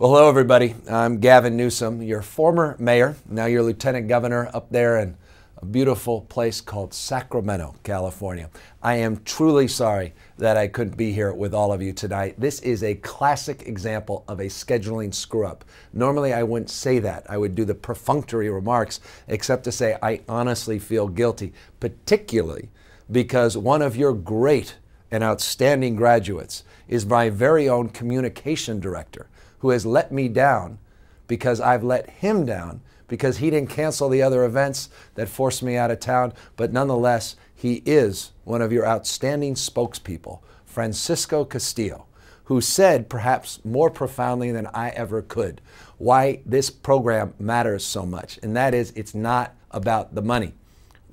Well, hello everybody. I'm Gavin Newsom, your former mayor, now your lieutenant governor up there in a beautiful place called Sacramento, California. I am truly sorry that I couldn't be here with all of you tonight. This is a classic example of a scheduling screw-up. Normally I wouldn't say that. I would do the perfunctory remarks, except to say I honestly feel guilty, particularly because one of your great and outstanding graduates is my very own communication director, who has let me down because I've let him down because he didn't cancel the other events that forced me out of town. But nonetheless, he is one of your outstanding spokespeople, Francisco Castillo, who said perhaps more profoundly than I ever could why this program matters so much. And that is, it's not about the money.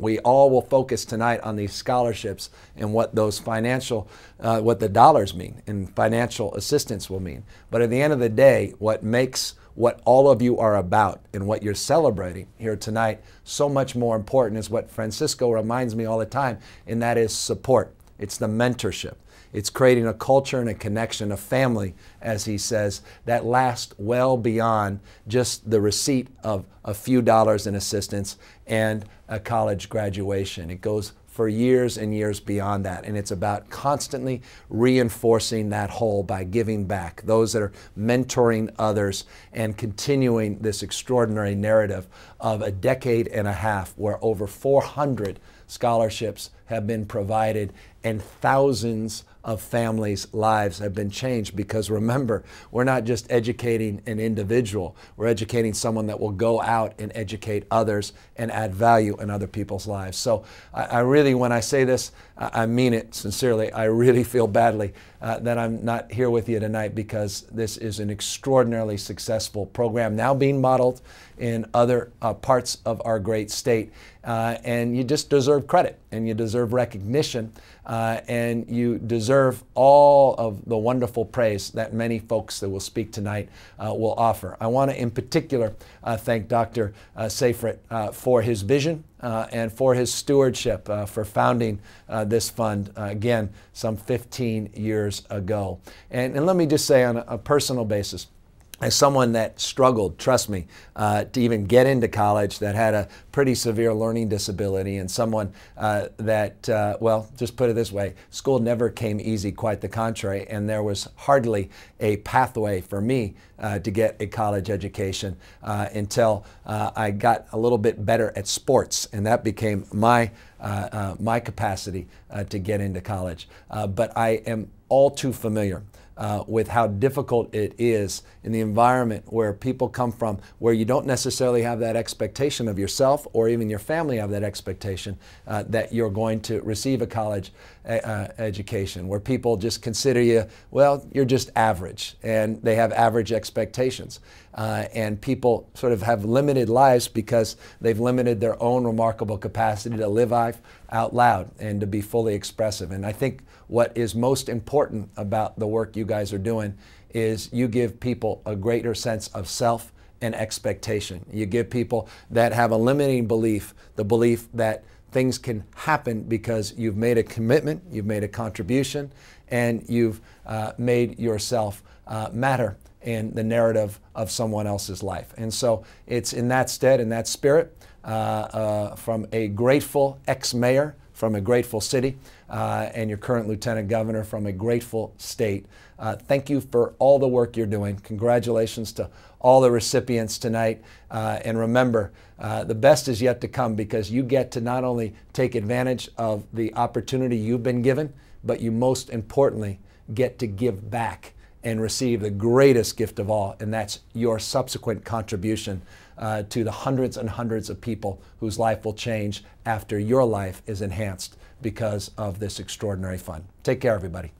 We all will focus tonight on these scholarships and what those financial, what the dollars mean and financial assistance will mean. But at the end of the day, what makes what all of you are about and what you're celebrating here tonight so much more important is what Francisco reminds me all the time, and that is support. It's the mentorship. It's creating a culture and a connection, a family, as he says, that lasts well beyond just the receipt of a few dollars in assistance and a college graduation. It goes for years and years beyond that, and it's about constantly reinforcing that whole by giving back, those that are mentoring others and continuing this extraordinary narrative of a decade and a half where over 400 scholarships have been provided and thousands of families' lives have been changed. Because remember, we're not just educating an individual, we're educating someone that will go out and educate others and add value in other people's lives. So I really, when I say this, I mean it sincerely. I really feel badly that I'm not here with you tonight, because this is an extraordinarily successful program now being modeled in other parts of our great state. And you just deserve credit, and you deserve recognition, and you deserve all of the wonderful praise that many folks that will speak tonight will offer. I want to in particular thank Dr. Seyfried for his vision and for his stewardship, for founding this fund, again, some 15 years ago. And let me just say on a personal basis, as someone that struggled, trust me, to even get into college, that had a pretty severe learning disability, and someone that, well, just put it this way, school never came easy, quite the contrary, and there was hardly a pathway for me to get a college education until I got a little bit better at sports, and that became my capacity to get into college. But I am all too familiar with how difficult it is in the environment where people come from, where you don't necessarily have that expectation of yourself, or even your family have that expectation that you're going to receive a college education, where people just consider you, well, you're just average, and they have average expectations. And people sort of have limited lives because they've limited their own remarkable capacity to live out loud and to be fully expressive. And I think what is most important about the work you guys are doing is you give people a greater sense of self and expectation. You give people that have a limiting belief, the belief that things can happen because you've made a commitment, you've made a contribution, and you've made yourself matter in the narrative of someone else's life. And so it's in that stead, in that spirit, from a grateful ex-mayor from a grateful city, and your current lieutenant governor from a grateful state. Thank you for all the work you're doing. Congratulations to all the recipients tonight. And remember, the best is yet to come, because you get to not only take advantage of the opportunity you've been given, but you most importantly get to give back and receive the greatest gift of all, and that's your subsequent contribution to the hundreds and hundreds of people whose life will change after your life is enhanced because of this extraordinary fund. Take care, everybody.